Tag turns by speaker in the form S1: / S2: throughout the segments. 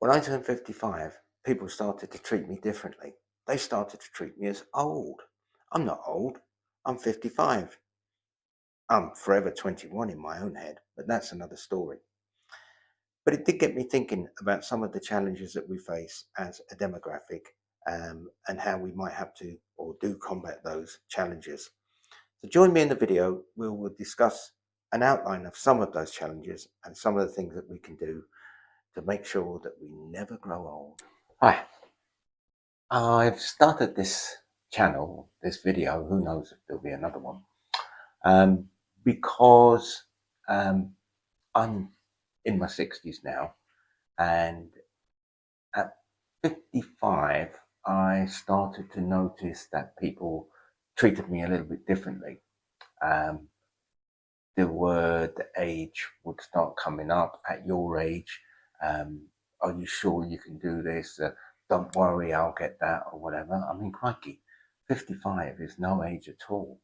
S1: When I turned 55, people started to treat me differently. They started to treat me as old. I'm not old. I'm 55. I'm forever 21 in my own head, but that's another story. But it did get me thinking about some of the challenges that we face as a demographic, and how we might have to or do combat those challenges. So join me in the video where we'll discuss an outline of some of those challenges and some of the things that we can do to make sure that we never grow old. Hi, I've started this channel, this video, who knows if there'll be another one, um, because I'm in my 60s now, and at 55, I started to notice that people treated me a little bit differently. Um, the word age would start coming up at your age. Are you sure you can do this? Don't worry, I'll get that, or whatever. I mean, crikey, 55 is no age at all.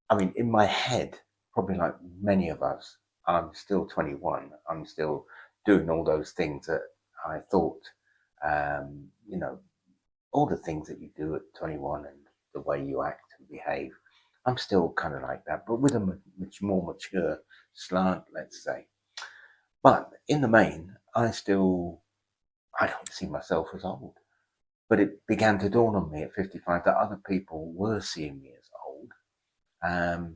S1: I mean, in my head, probably like many of us, I'm still 21. I'm still doing all those things that I thought, you know, all the things that you do at 21 and the way you act and behave. I'm still kind of like that, but with a much more mature slant, let's say. But in the main, I don't see myself as old. But it began to dawn on me at 55 that other people were seeing me as old. Um,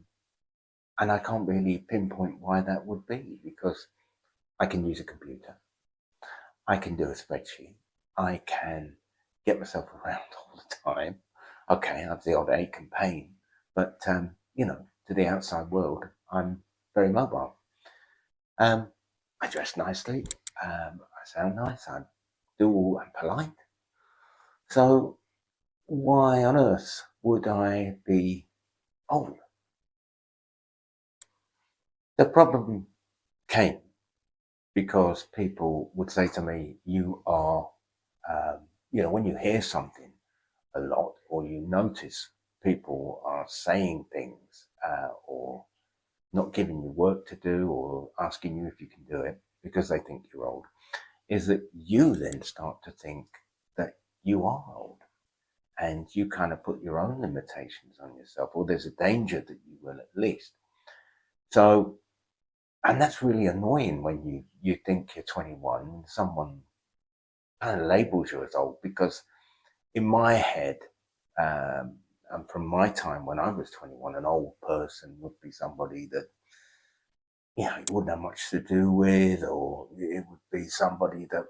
S1: and I can't really pinpoint why that would be, because I can use a computer. I can do a spreadsheet. I can get myself around all the time. Okay, I have the odd ache and pain, but to the outside world, I'm very mobile. I dress nicely. I sound nice. I'm polite. So why on earth would I be old? The problem came because people would say to me, "You are," when you hear something a lot, or you notice people are saying things, or not giving you work to do, or asking you if you can do it because they think you're old, is that you then start to think that you are old, and you kind of put your own limitations on yourself, or there's a danger that you will, at least. So, and that's really annoying when you think you're 21 and someone kind of labels you as old, because in my head, and from my time when I was 21, an old person would be somebody that, you wouldn't have much to do with, or it would be somebody that,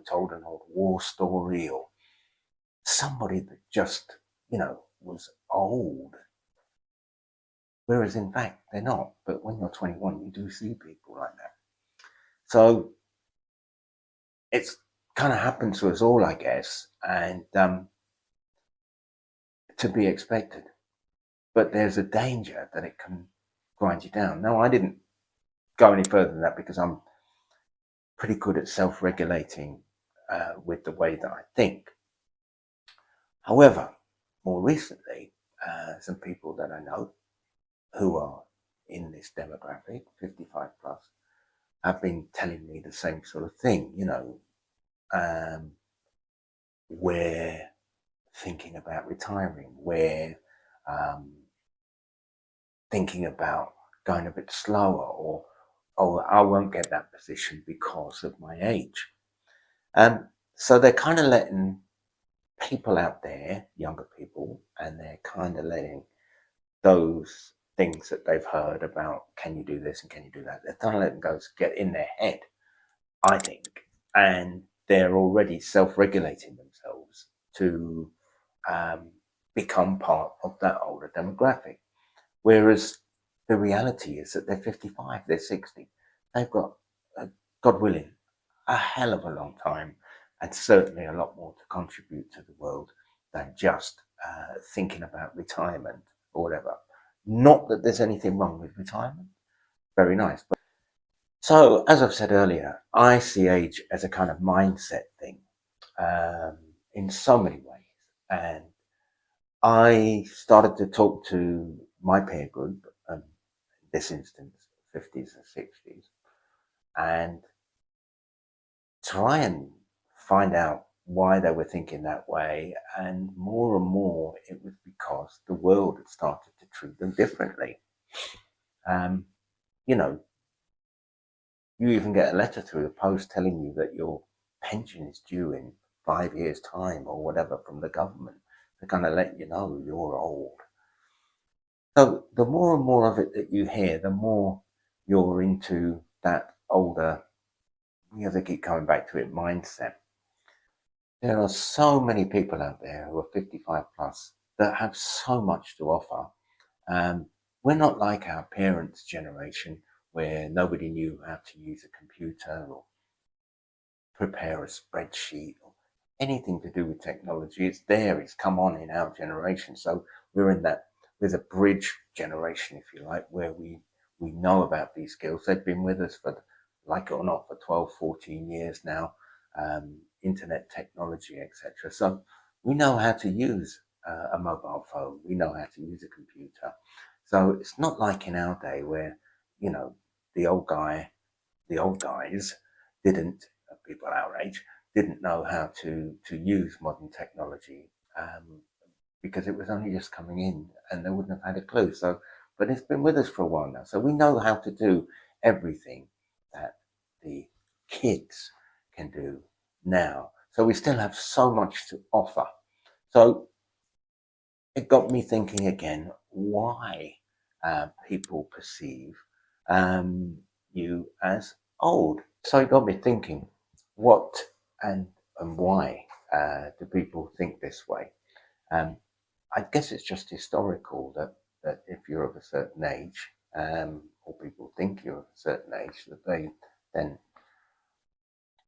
S1: told an old war story, or somebody that just, was old. Whereas in fact, they're not. But when you're 21, you do see people like that. So it's kind of happened to us all, I guess, and to be expected. But there's a danger that it can grind you down. Now, I didn't go any further than that because I'm pretty good at self-regulating with the way that I think. However, more recently, some people that I know who are in this demographic, 55 plus, have been telling me the same sort of thing. We're thinking about retiring, we're thinking about going a bit slower, or, oh, I won't get that position because of my age. So they're kind of letting people out there, younger people, and they're kind of letting those things that they've heard about, can you do this and can you do that, they're kind of letting those get in their head, I think, and they're already self-regulating themselves to become part of that older demographic. Whereas the reality is that they're 55, they're 60. They've got, God willing, a hell of a long time, and certainly a lot more to contribute to the world than just thinking about retirement or whatever. Not that there's anything wrong with retirement. Very nice. But so, as I've said earlier, I see age as a kind of mindset thing, in so many ways. And I started to talk to my peer group, in this instance, 50s and 60s, and try and find out why they were thinking that way. And more, it was because the world had started to treat them differently. Um, you know, you even get a letter through the post telling you that your pension is due in 5 years' time or whatever from the government. They're going to let you know you're old. So the more and more of it that you hear, the more you're into that older, they keep coming back to it, mindset. There are so many people out there who are 55 plus that have so much to offer. We're not like our parents' generation where nobody knew how to use a computer or prepare a spreadsheet or anything to do with technology. It's there, it's come on in our generation. So we're in that, with a bridge generation, if you like, where we know about these skills. They've been with us for, like it or not, for 12, 14 years now, internet technology, etc. So we know how to use a mobile phone. We know how to use a computer. So it's not like in our day where, you know, the old guys didn't, people our age, didn't know how to use modern technology, because it was only just coming in and they wouldn't have had a clue. So, but it's been with us for a while now. So we know how to do everything that the kids can do now. So we still have so much to offer. So it got me thinking again why people perceive you as old. So it got me thinking, what and why do people think this way? I guess it's just historical that if you're of a certain age, or people think you're of a certain age, that they then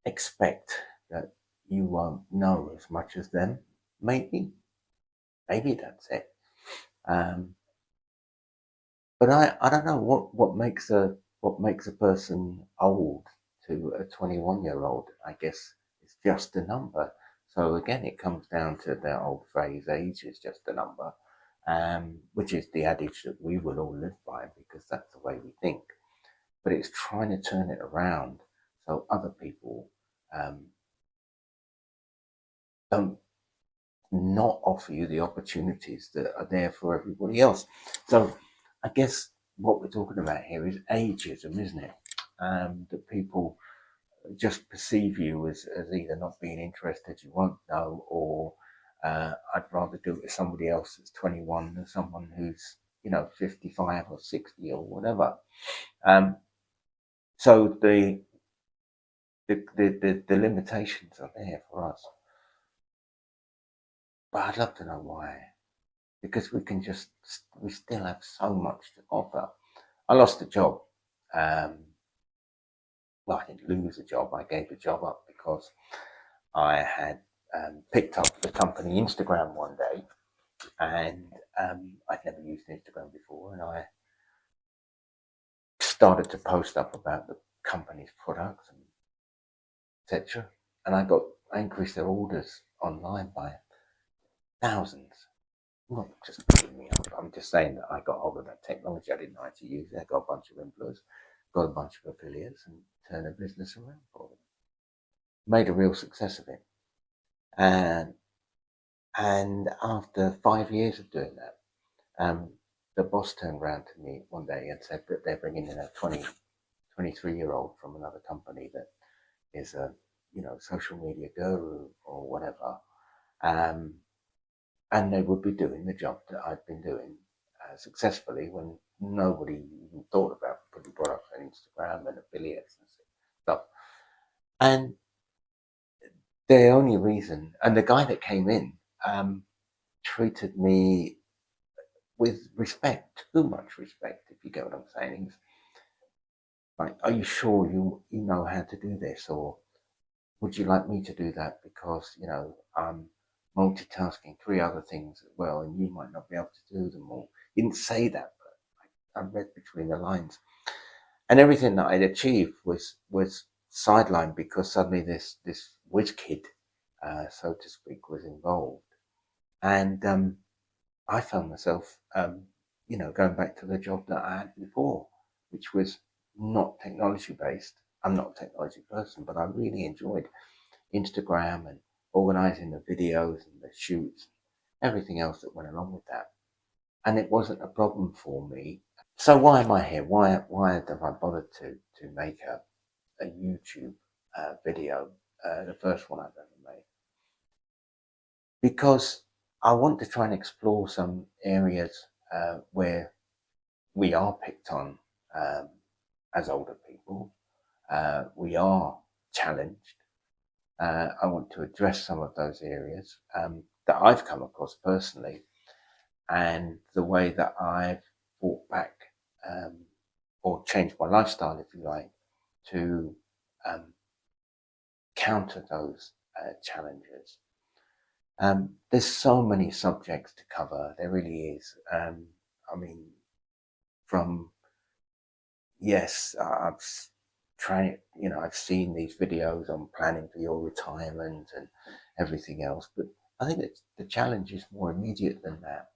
S1: expect that you won't know as much as them. Maybe that's it. But I don't know what makes a person old to a 21-year-old. I guess it's just a number. So again, it comes down to the old phrase, age is just a number, which is the adage that we will all live by because that's the way we think. But it's trying to turn it around so other people don't not offer you the opportunities that are there for everybody else. So I guess what we're talking about here is ageism, isn't it? That people just perceive you as either not being interested, you won't know, or I'd rather do it with somebody else that's 21 than someone who's 55 or 60 or whatever. So the limitations are there for us. But I'd love to know why. Because we still have so much to offer. I lost a job. Well, I didn't lose a job. I gave the job up because I had picked up the company Instagram one day, and I'd never used Instagram before, and I started to post up about the company's products and etc. And I increased their orders online by thousands. Not just picking me up. I'm just saying that I got hold of that technology. I didn't know how to use it. I got a bunch of influencers, got a bunch of affiliates, and turned a business around for them. Made a real success of it. And after 5 years of doing that, the boss turned around to me one day and said that they're bringing in a 23-year-old from another company that is a social media guru or whatever. And they would be doing the job that I'd been doing successfully when nobody even thought about putting products on Instagram and affiliates and stuff. And the only reason, and the guy that came in treated me with respect, too much respect, if you get what I'm saying. He's like, are you sure you know how to do this? Or would you like me to do that because, I'm multitasking 3 other things as well and you might not be able to do them all. He didn't say that, but I read between the lines. And everything that I'd achieved was sidelined because suddenly this whiz kid, so to speak, was involved. And I found myself, going back to the job that I had before, which was not technology based. I'm not a technology person, but I really enjoyed Instagram and organising the videos and the shoots, everything else that went along with that. And it wasn't a problem for me. So why am I here? Why have I bothered to make a YouTube video, the first one I've ever made? Because I want to try and explore some areas where we are picked on as older people. We are challenged. I want to address some of those areas that I've come across personally, and the way that I've fought back or changed my lifestyle, if you like, to counter those challenges. There's so many subjects to cover. There really is. I mean, from I've tried, I've seen these videos on planning for your retirement and everything else, but I think that the challenge is more immediate than that.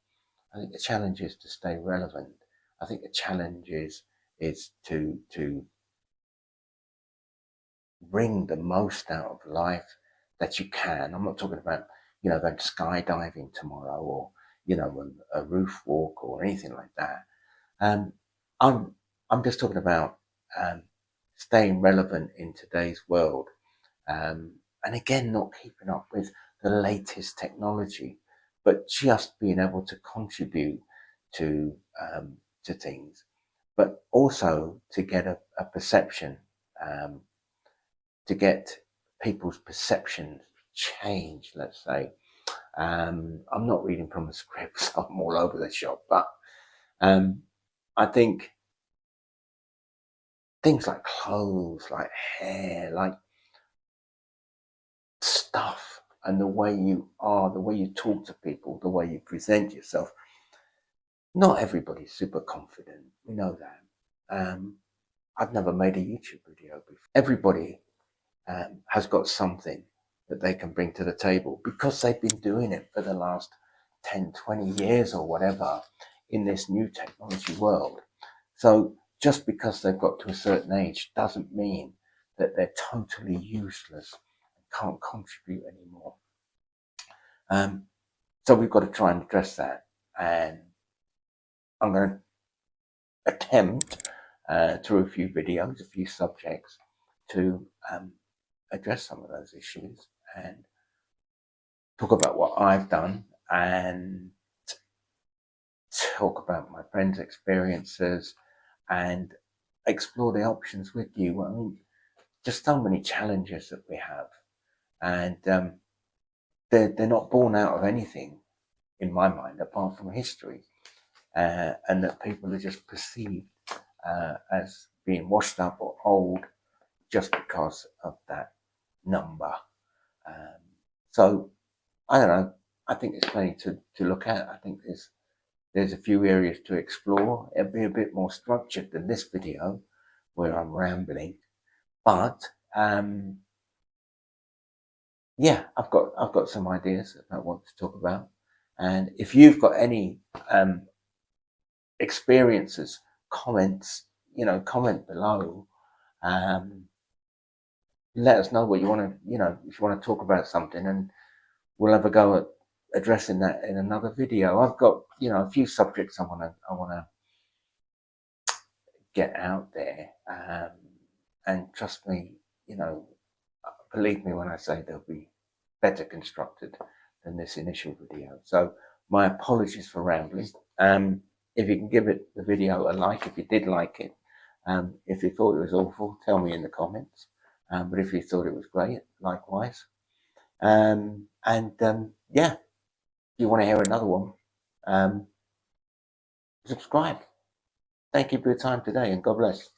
S1: I think the challenge is to stay relevant. I think the challenge is to bring the most out of life that you can. I'm not talking about, going skydiving tomorrow or, a roof walk or anything like that. I'm just talking about staying relevant in today's world. And again, not keeping up with the latest technology, but just being able to contribute to things, but also to get a perception, to get people's perceptions changed, let's say. I'm not reading from a script, so I'm all over the shop, but I think things like clothes, like hair, like stuff, and the way you are, the way you talk to people, the way you present yourself. Not everybody's super confident. We know that. I've never made a YouTube video before. Everybody has got something that they can bring to the table because they've been doing it for the last 10, 20 years or whatever in this new technology world. So just because they've got to a certain age doesn't mean that they're totally useless and can't contribute anymore. So we've got to try and address that. And I'm going to attempt through a few videos, a few subjects, to address some of those issues and talk about what I've done and talk about my friends' experiences and explore the options with you. I mean, just so many challenges that we have, and they're not born out of anything in my mind apart from history, and that people are just perceived as being washed up or old just because of that number. So I don't know. I think there's plenty to look at. I think there's a few areas to explore. It'll be a bit more structured than this video where I'm rambling, but yeah, I've got some ideas about what to talk about. And if you've got any experiences, comments, comment below. Let us know what you want to, if you want to talk about something, and we'll have a go at addressing that in another video. I've got, a few subjects I want to get out there, and trust me, believe me when I say they'll be better constructed than this initial video. So my apologies for rambling. If you can give the video a like, if you did like it. If you thought it was awful, tell me in the comments. But if you thought it was great, likewise. Yeah, if you want to hear another one, subscribe. Thank you for your time today, and God bless.